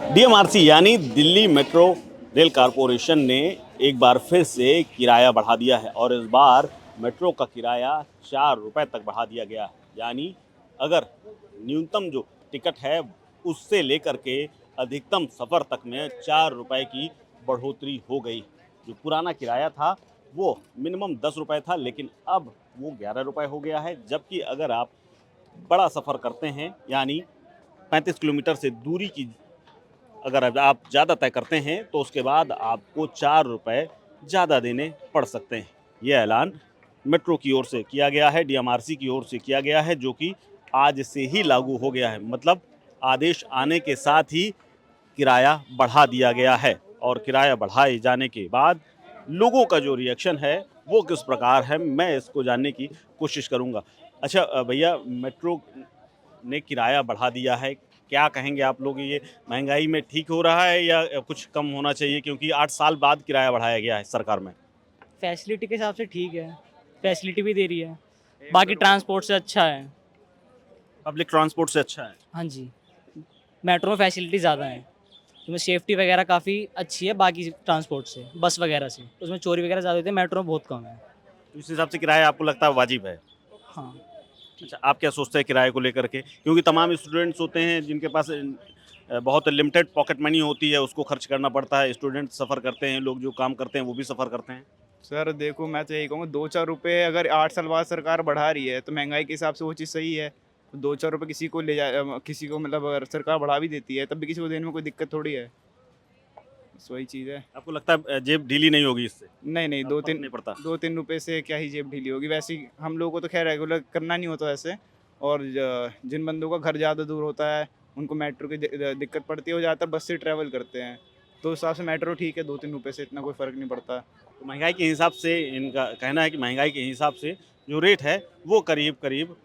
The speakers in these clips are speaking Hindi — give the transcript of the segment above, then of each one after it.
डीएमआरसी यानी दिल्ली मेट्रो रेल कारपोरेशन ने एक बार फिर से किराया बढ़ा दिया है और इस बार मेट्रो का किराया 4 रुपये तक बढ़ा दिया गया है। यानी अगर न्यूनतम जो टिकट है उससे लेकर के अधिकतम सफ़र तक में 4 रुपये की बढ़ोतरी हो गई। जो पुराना किराया था वो मिनिमम 10 रुपये था, लेकिन अब वो 11 रुपये हो गया है। जबकि अगर आप बड़ा सफ़र करते हैं यानी 35 किलोमीटर से दूरी की अगर आप ज़्यादा तय करते हैं तो उसके बाद आपको 4 रुपये ज़्यादा देने पड़ सकते हैं। ये ऐलान मेट्रो की ओर से किया गया है, डीएमआरसी की ओर से किया गया है, जो कि आज से ही लागू हो गया है। मतलब आदेश आने के साथ ही किराया बढ़ा दिया गया है और किराया बढ़ाए जाने के बाद लोगों का जो रिएक्शन है वो किस प्रकार है, मैं इसको जानने की कोशिश करूँगा। अच्छा भैया, मेट्रो ने किराया बढ़ा दिया है, क्या कहेंगे आप लोग? ये महंगाई में ठीक हो रहा है या कुछ कम होना चाहिए, क्योंकि 8 साल बाद किराया बढ़ाया गया है सरकार में? फैसिलिटी के हिसाब से ठीक है, फैसिलिटी भी दे रही है, बाकी ट्रांसपोर्ट से अच्छा है। पब्लिक ट्रांसपोर्ट से अच्छा है? हाँ जी, मेट्रो में फैसिलिटी ज़्यादा है, उसमें सेफ्टी वगैरह काफ़ी अच्छी है बाकी ट्रांसपोर्ट से, बस वगैरह से। उसमें चोरी वगैरह ज़्यादा होती है, मेट्रो में बहुत कम है। तो इस हिसाब से किराया आपको लगता है वाजिब है? हाँ। अच्छा, आप क्या सोचते हैं किराए को लेकर के? क्योंकि तमाम स्टूडेंट्स होते हैं जिनके पास बहुत लिमिटेड पॉकेट मनी होती है, उसको खर्च करना पड़ता है। स्टूडेंट सफ़र करते हैं, लोग जो काम करते हैं वो भी सफ़र करते हैं। सर देखो, मैं तो यही कहूँगा 2-4 रुपये अगर 8 साल बाद सरकार बढ़ा रही है तो महंगाई के हिसाब से वो चीज़ सही है। 2-4 रुपये किसी को किसी को मतलब अगर सरकार बढ़ा भी देती है तब भी किसी को देने में कोई दिक्कत थोड़ी है। बस वही चीज़ है। आपको लगता है जेब ढीली नहीं होगी इससे? नहीं, फर्क नहीं पड़ता? 2-3 रुपये से क्या ही जेब ढीली होगी। वैसे ही हम लोगों को तो खैर रेगुलर करना नहीं होता ऐसे, और जिन बंदों का घर ज़्यादा दूर होता है उनको मेट्रो की दिक्कत पड़ती है, वो ज़्यादातर बस से ट्रैवल करते हैं। तो उस हिसाब से मेट्रो ठीक है, 2-3 रुपये से इतना कोई फ़र्क नहीं पड़ता। तो महंगाई के हिसाब से इनका कहना है कि महंगाई के हिसाब से जो रेट है वो करीब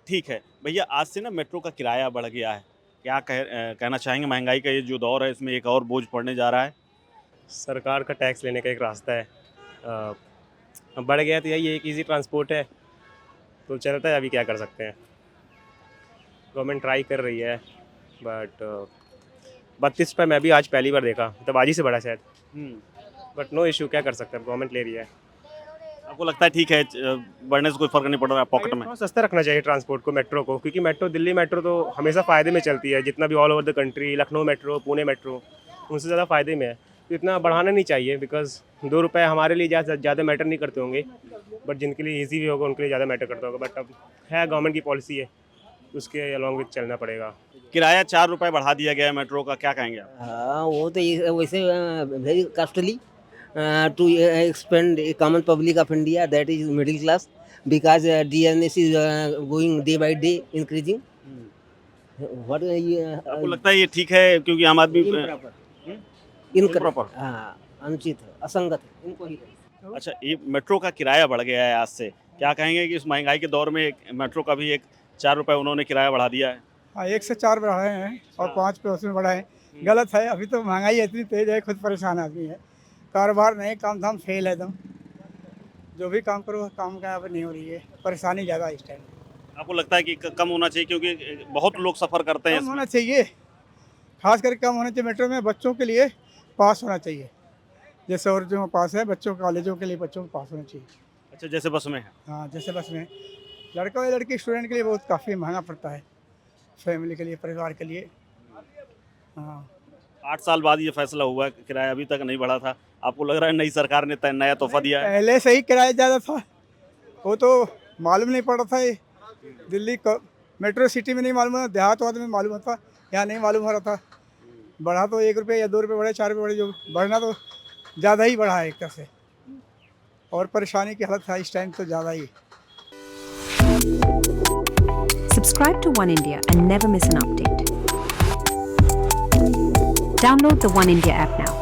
ठीक है। भैया, आज से ना मेट्रो का किराया बढ़ गया है, क्या कहना चाहेंगे? महंगाई का ये जो दौर है इसमें एक और बोझ पड़ने जा रहा है। सरकार का टैक्स लेने का एक रास्ता है। अब बढ़ गया तो यही एक इजी ट्रांसपोर्ट है तो चलता है, अभी क्या कर सकते हैं। गवर्नमेंट ट्राई कर रही है बट 32 रुपये मैं भी आज पहली बार देखा, तब आज ही से बढ़ा शायद, बट नो इशू, क्या कर सकते हैं, गवर्नमेंट ले रही है। आपको लगता है ठीक है, बढ़ने से कोई फर्क नहीं पड़ रहा है पॉकेट में? थोड़ा सस्ता रखना चाहिए ट्रांसपोर्ट को, मेट्रो को, क्योंकि मेट्रो दिल्ली मेट्रो तो हमेशा फ़ायदे में चलती है। जितना भी all over the country, Lucknow metro, Pune metro, उनसे ज़्यादा फ़ायदे में है। तो इतना बढ़ाना नहीं चाहिए, बिकॉज 2 रुपये हमारे लिए ज़्यादा मैटर नहीं करते होंगे, बट जिनके लिए ईजी भी होगा उनके लिए ज़्यादा मैटर करता होगा। बट अब है, गवर्नमेंट की पॉलिसी है, उसके अलॉन्ग विथ चलना पड़ेगा। किराया 4 रुपये बढ़ा दिया गया है मेट्रो का, क्या कहेंगे आप? हाँ, वो तो वैसे very costly to expend common public of India, that is middle class, because DNS is going day by day increasing. What आपको लगता है ये ठीक है, क्योंकि आम आदमी इनप्रॉपर, हाँ, अनुचित है, असंगत है, इनको ही। अच्छा, ये मेट्रो का किराया बढ़ गया है आज से, क्या कहेंगे कि इस महंगाई के दौर में मेट्रो का भी एक 4 रुपये उन्होंने किराया बढ़ा दिया है? हाँ, 1 से 4 बढ़ाए हैं और 5 पे उसमें बढ़ाए। गलत है, अभी तो महंगाई इतनी तेज है, खुद परेशान आदमी है, कारोबार नहीं, काम धाम फेल है एकदम। जो भी काम करो काम का अब नहीं हो रही है, परेशानी ज़्यादा है इस टाइम। आपको लगता है कि कम होना चाहिए, क्योंकि बहुत लोग सफ़र करते हैं कम होना चाहिए, खास करके कम होना चाहिए। मेट्रो में बच्चों के लिए पास होना चाहिए, जैसे और जो पास है बच्चों कॉलेजों के लिए बच्चों को पास होना चाहिए। अच्छा, जैसे बस में है? हाँ, जैसे बस में लड़का या लड़की स्टूडेंट के लिए बहुत काफ़ी महंगा पड़ता है, फैमिली के लिए, परिवार के लिए। हाँ, 8 साल बाद ये फैसला हुआ है, किराया अभी तक नहीं बढ़ा था। आपको लग रहा है नई सरकार ने नया तोहफा दिया है? पहले से ही किराया ज़्यादा था, वो तो मालूम नहीं पड़ रहा था। ये दिल्ली मेट्रो सिटी में नहीं मालूम था, देहात वाद में मालूम होता, यहाँ नहीं मालूम हो रहा था। बढ़ा तो 1 रुपये या 2 रुपये बढ़े, 4 रुपये बढ़े, जो बढ़ना तो ज़्यादा ही बढ़ा है एक तरह से, और परेशानी की हालत है इस टाइम तो ज़्यादा ही। Subscribe to One India and never miss an update. Download the One India app now.